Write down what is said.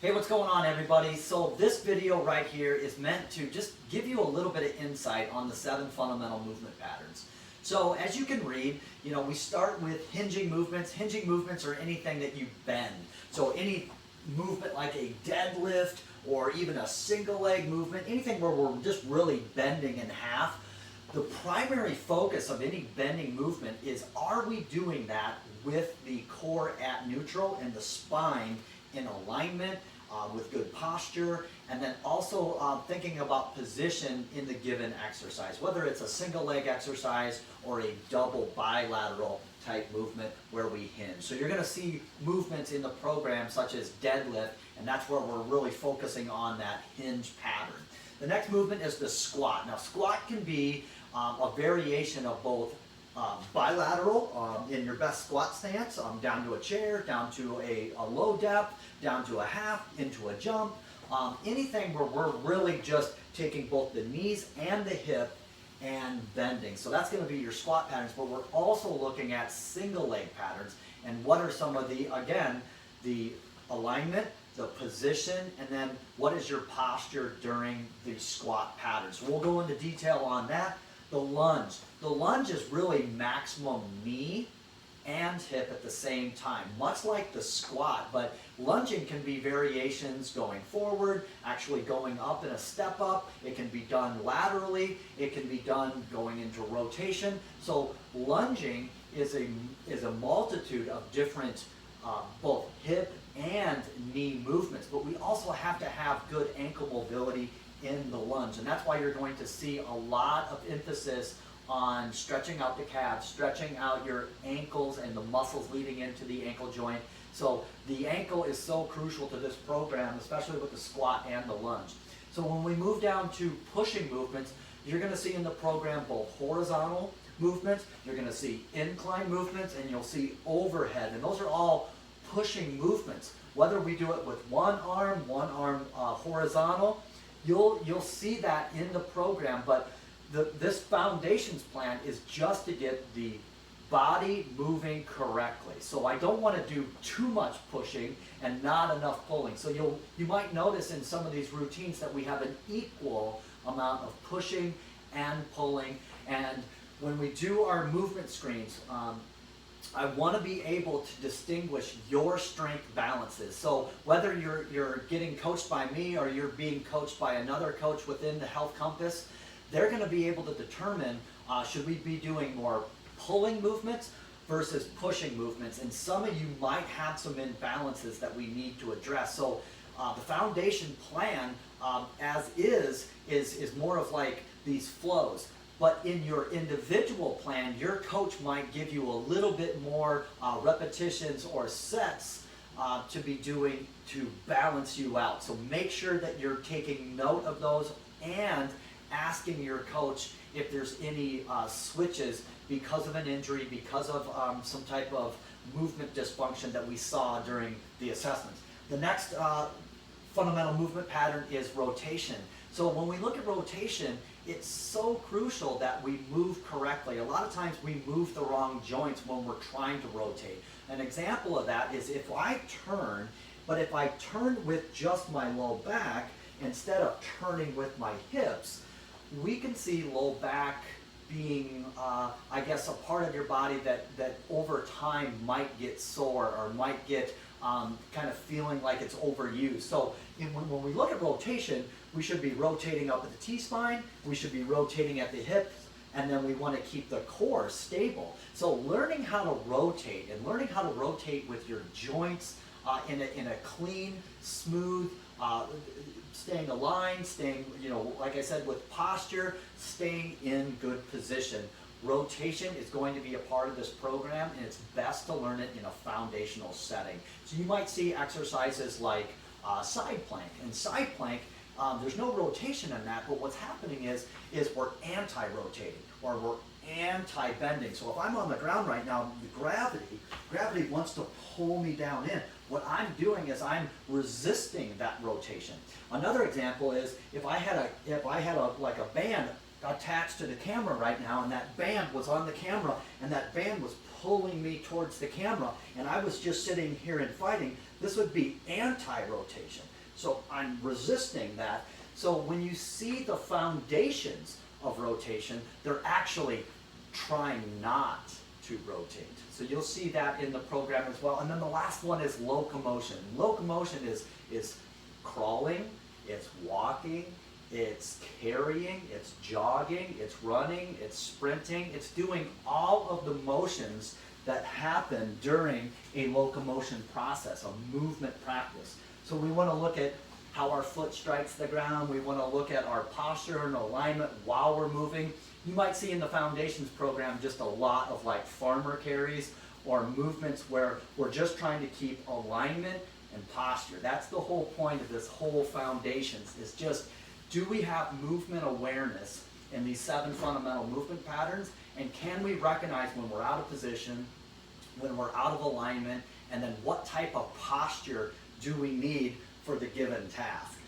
Hey, what's going on, everybody? So this video right here is meant to just give you a little bit of insight on the 7 fundamental movement patterns. So as you can read, we start with hinging movements. Hinging movements are anything that you bend. So any movement like a deadlift or even a single leg movement, anything where we're just really bending in half. The primary focus of any bending movement is, are we doing that with the core at neutral and the spine in alignment, with good posture, and then also thinking about position in the given exercise, whether it's a single leg exercise or a double bilateral type movement where we hinge. So you're going to see movements in the program such as deadlift, and that's where we're really focusing on that hinge pattern. The next movement is the squat. Now squat can be a variation of both bilateral in your best squat stance, down to a chair, down to a low depth, down to a half, into a jump, anything where we're really just taking both the knees and the hip and bending. So that's going to be your squat patterns, but we're also looking at single leg patterns and what are some of the, again, the alignment, the position, and then what is your posture during the squat patterns. So we'll go into detail on that. The lunge. The lunge is really maximum knee and hip at the same time, much like the squat, but lunging can be variations going forward, actually going up in a step up. It can be done laterally. It can be done going into rotation. So lunging is a multitude of different both hip and knee movements, but we also have to have good ankle mobility in the lunge, and that's why you're going to see a lot of emphasis on stretching out the calves, stretching out your ankles and the muscles leading into the ankle joint. So the ankle is so crucial to this program, especially with the squat and the lunge. So when we move down to pushing movements, you're going to see in the program both horizontal movements, you're going to see incline movements, and you'll see overhead, and those are all pushing movements. Whether we do it with one arm horizontal, you'll see that in the program, but this foundations plan is just to get the body moving correctly. So I don't want to do too much pushing and not enough pulling. So you might notice in some of these routines that we have an equal amount of pushing and pulling. And when we do our movement screens, I want to be able to distinguish your strength balances. So whether you're getting coached by me or you're being coached by another coach within the Health Compass, they're going to be able to determine should we be doing more pulling movements versus pushing movements. And some of you might have some imbalances that we need to address. So the foundation plan as is more of like these flows. But in your individual plan, your coach might give you a little bit more repetitions or sets to be doing to balance you out. So make sure that you're taking note of those and asking your coach if there's any switches because of an injury, because of some type of movement dysfunction that we saw during the assessments. The next fundamental movement pattern is rotation. So when we look at rotation, it's so crucial that we move correctly. A lot of times we move the wrong joints when we're trying to rotate. An example of that is if I turn, but if I turn with just my low back instead of turning with my hips, we can see low back being, I guess, a part of your body that over time might get sore or might get kind of feeling like it's overused. So when we look at rotation, we should be rotating up at the T-spine, we should be rotating at the hips, and then we want to keep the core stable. So learning how to rotate and learning how to rotate with your joints in a clean, smooth, staying aligned, staying, like I said, with posture, staying in good position. Rotation is going to be a part of this program, and it's best to learn it in a foundational setting. So you might see exercises like side plank. And side plank, there's no rotation in that, but what's happening is we're anti-rotating, or we're anti-bending. So if I'm on the ground right now, the gravity wants to pull me down in. What I'm doing is I'm resisting that rotation. Another example is if I had like a band attached to the camera right now, and that band was on the camera, and that band was pulling me towards the camera, and I was just sitting here and fighting, This would be anti-rotation. So I'm resisting that. So when you see the foundations of rotation, they're actually trying not to rotate. So you'll see that in the program as well. And then the last one is locomotion. Locomotion is crawling, it's walking, it's carrying, it's jogging, it's running, it's sprinting. It's doing all of the motions that happen during a locomotion process, a movement practice. So we want to look at how our foot strikes the ground. We want to look at our posture and alignment while we're moving. You might see in the foundations program just a lot of like farmer carries or movements where we're just trying to keep alignment and posture. That's the whole point of this whole foundations, is just, do we have movement awareness in these 7 fundamental movement patterns? And can we recognize when we're out of position, when we're out of alignment, and then what type of posture do we need for the given task?